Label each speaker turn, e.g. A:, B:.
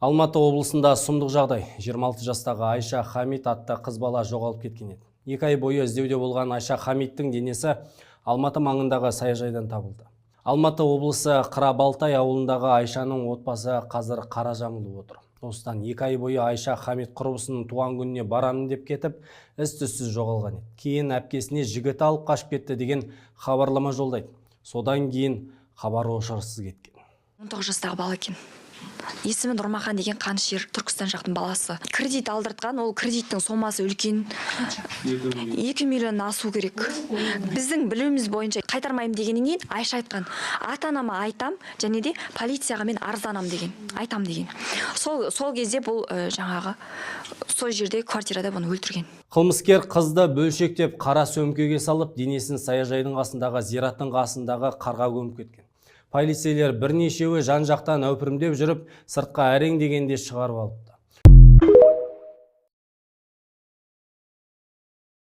A: Алматы облысында сұмдық жағдай. 26 жастағы Айша Хамид атты қыз бала жоғалып кеткен еді. 2 ай бойы іздеуде болған Айша Хамидтің денесі Алматы маңындағы саяжайдан табылды. Алматы облысы Қырабалтай ауылындағы Айшаның отбасы қазір қара жамылып отыр. Осыдан 2 ай бойы Айша Хамид құрбысының туған күніне барамын деп кетіп, із-түзсіз жоғалған еді. Кейін әпкесіне жігіт алып қашып кетті деген хабарлама жолдайды. Содан кейін хабар-ошарсыз кеткен.
B: 19 жастағы бала екен. Есімі Нұрмахан деген Қаншер, Түркістан жақтың баласы. Кредит алдыртқан, ол кредиттің сомасы үлкен. 2 миллион асу керек. Біздің білуіміз бойынша қайтармайым дегеннен кейін Айша айтқан, ата-анама айтам, және де полицияға мен арызданам деген, айтам деген. Сол кезде бұл жаңағы сол жерде квартирада бұны өлтірген.
A: Қылмыскер қызды бөлшектеп қара сөмкеге салып, денесін саяжайдың қасындағы зираттың қасындағы қарға көміп кеткен. Полицейлер бірнешеуі жан-жақтан әупірімдеп жүріп, сыртқа әрең дегенде шығарып алыпты.